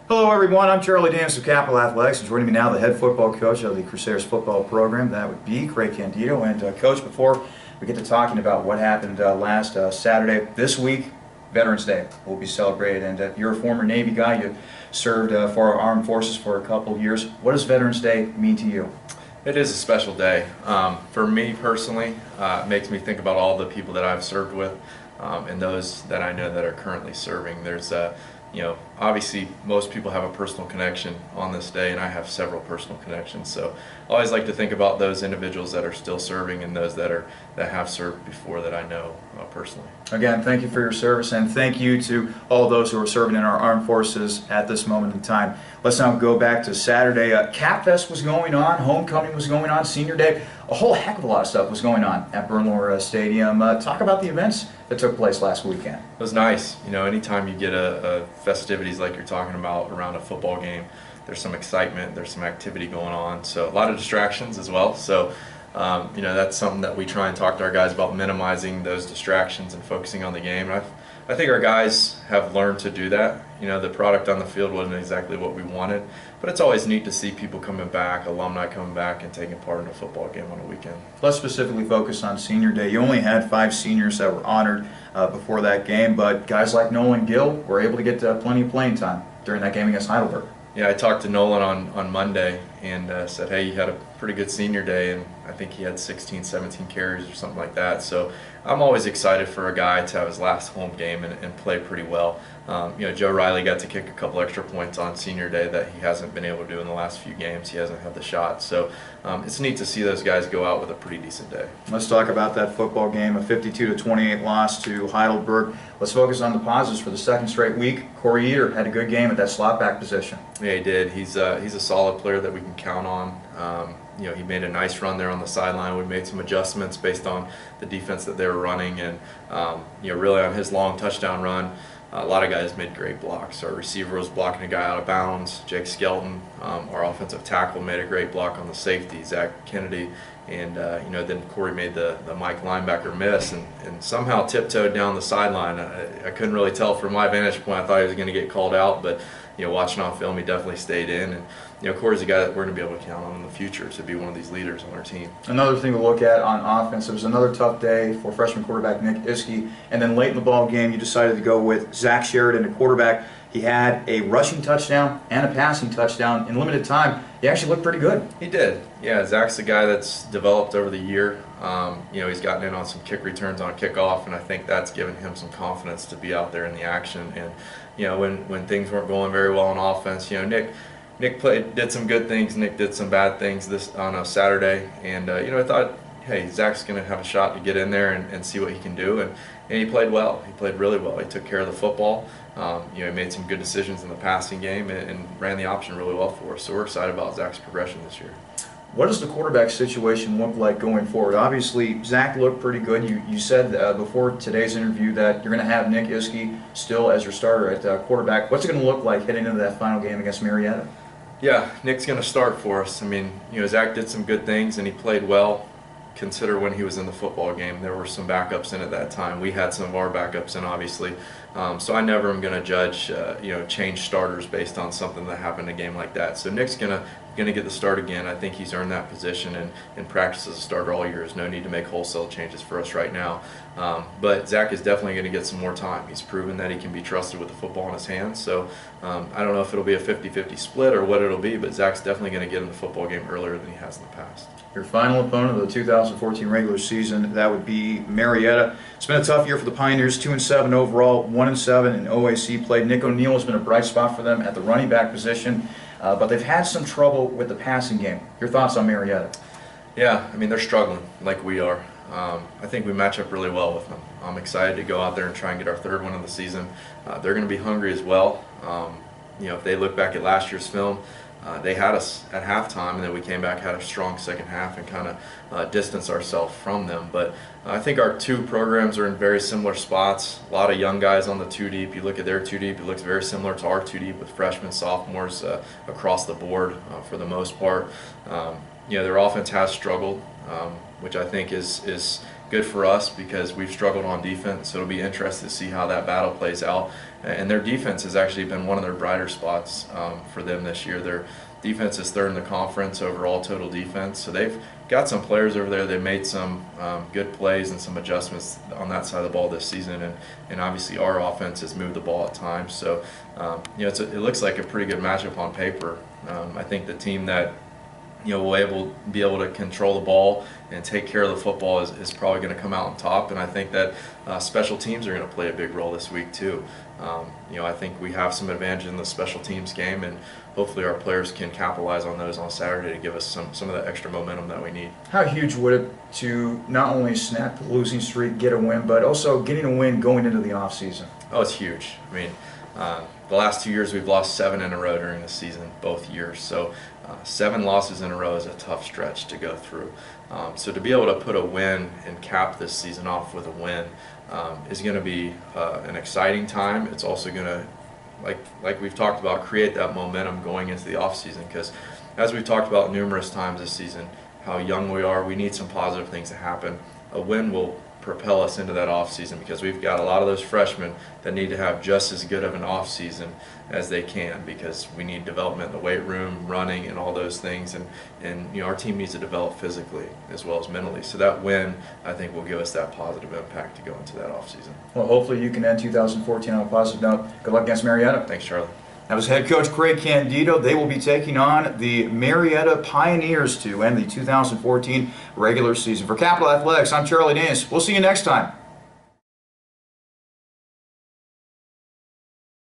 Hello everyone, I'm Charlie Danis of Capital Athletics, and joining me now the head football coach of the Crusaders football program. That would be Craig Candeto. And Coach, before we get to talking about what happened last Saturday, this week, Veterans Day will be celebrated. And you're a former Navy guy. You served for our armed forces for a couple of years. What does Veterans Day mean to you? It is a special day. For me personally, it makes me think about all the people that I've served with and those that I know that are currently serving. There's obviously most people have a personal connection on this day, and I have several personal connections. So I always like to think about those individuals that are still serving and those that have served before that I know personally. Again, thank you for your service, and thank you to all those who are serving in our armed forces at this moment in time. Let's now go back to Saturday. Cap Fest was going on, homecoming was going on, senior day. A whole heck of a lot of stuff was going on at Bernlohr Stadium. Talk about the events that took place last weekend. It was nice. You know, anytime you get a festivities like you're talking about around a football game, there's some excitement, there's some activity going on. So a lot of distractions as well. So that's something that we try and talk to our guys about, minimizing those distractions and focusing on the game. And I think our guys have learned to do that. You know, the product on the field wasn't exactly what we wanted, but it's always neat to see people coming back, alumni coming back and taking part in a football game on a weekend. Let's specifically focus on senior day. You only had 5 seniors that were honored before that game, but guys like Nolan Gill were able to get plenty of playing time during that game against Heidelberg. Yeah, I talked to Nolan on Monday and said, hey, you had a pretty good senior day, and I think he had 16, 17 carries or something like that. So I'm always excited for a guy to have his last home game and play pretty well. Joe Riley got to kick a couple extra points on senior day that he hasn't been able to do in the last few games. He hasn't had the shot. So it's neat to see those guys go out with a pretty decent day. Let's talk about that football game, a 52-28 loss to Heidelberg. Let's focus on the positives for the second straight week. Corey Eater had a good game at that slot back position. Yeah, he did. He's a solid player that we can count on. He made a nice run there on the sideline. We made some adjustments based on the defense that they were running, and really on his long touchdown run, a lot of guys made great blocks. Our receiver was blocking a guy out of bounds. Jake Skelton, our offensive tackle, made a great block on the safety, Zach Kennedy, and then Corey made the Mike linebacker miss and somehow tiptoed down the sideline. I couldn't really tell from my vantage point. I thought he was going to get called out, but watching on film, he definitely stayed in. And Corey's a guy that we're going to be able to count on in the future to be one of these leaders on our team. Another thing to look at on offense, it was another tough day for freshman quarterback Nick Iskey, and then late in the ball game, you decided to go with Zach Sheridan, a quarterback. He had a rushing touchdown and a passing touchdown in limited time. He actually looked pretty good. He did. Yeah, Zach's the guy that's developed over the year. He's gotten in on some kick returns on kickoff, and I think that's given him some confidence to be out there in the action. And when things weren't going very well on offense, Nick did some good things. Nick did some bad things on a Saturday, and I thought, hey, Zach's going to have a shot to get in there and see what he can do, and he played well. He played really well. He took care of the football. He made some good decisions in the passing game and ran the option really well for us. So we're excited about Zach's progression this year. What does the quarterback situation look like going forward? Obviously, Zach looked pretty good. You said before today's interview that you're going to have Nick Iskey still as your starter at quarterback. What's it going to look like heading into that final game against Marietta? Yeah, Nick's going to start for us. I mean, Zach did some good things and he played well. Consider when he was in the football game, there were some backups in at that time. We had some of our backups in, obviously. So I never am going to judge, change starters based on something that happened in a game like that. So Nick's going to get the start again. I think he's earned that position and practice as a starter all year. There's no need to make wholesale changes for us right now. But Zach is definitely going to get some more time. He's proven that he can be trusted with the football in his hands. So I don't know if it'll be a 50-50 split or what it'll be, but Zach's definitely going to get in the football game earlier than he has in the past. Your final opponent of the 2014 regular season, that would be Marietta. It's been a tough year for the Pioneers, 2-7 overall, 1-7 in OAC play. Nick O'Neill has been a bright spot for them at the running back position, but they've had some trouble with the passing game. Your thoughts on Marietta? Yeah, I mean, they're struggling like we are. I think we match up really well with them. I'm excited to go out there and try and get our 3rd win of the season. They're going to be hungry as well. If they look back at last year's film, they had us at halftime, and then we came back, had a strong second half, and kind of distanced ourselves from them. But I think our 2 programs are in very similar spots. A lot of young guys on the 2 deep. You look at their 2 deep, it looks very similar to our 2 deep with freshmen, sophomores across the board for the most part. Their offense has struggled, which I think is good for us because we've struggled on defense. So it'll be interesting to see how that battle plays out. And their defense has actually been one of their brighter spots for them this year. Their defense is third in the conference overall total defense. So they've got some players over there. They made some good plays and some adjustments on that side of the ball this season. And obviously our offense has moved the ball at times. So it looks like a pretty good matchup on paper. I think the team that will be able to control the ball and take care of the football is probably going to come out on top. And I think that special teams are going to play a big role this week too. I think we have some advantage in the special teams game, and hopefully our players can capitalize on those on Saturday to give us some of that extra momentum that we need. How huge would it to not only snap the losing streak, get a win, but also getting a win going into the offseason? Oh, it's huge. I mean, the last 2 years we've lost 7 in a row during the season, both years. So 7 losses in a row is a tough stretch to go through. So to be able to put a win and cap this season off with a win is going to be an exciting time. It's also going to, like we've talked about, create that momentum going into the offseason, because as we've talked about numerous times this season, how young we are, we need some positive things to happen. A win will propel us into that offseason because we've got a lot of those freshmen that need to have just as good of an offseason as they can, because we need development in the weight room, running, and all those things, and our team needs to develop physically as well as mentally. So that win, I think, will give us that positive impact to go into that offseason. Well, hopefully you can end 2014 on a positive note. Good luck against Marietta. Thanks, Charlie. That was head coach Craig Candeto. They will be taking on the Marietta Pioneers to end the 2014 regular season. For Capital Athletics, I'm Charlie Danis. We'll see you next time.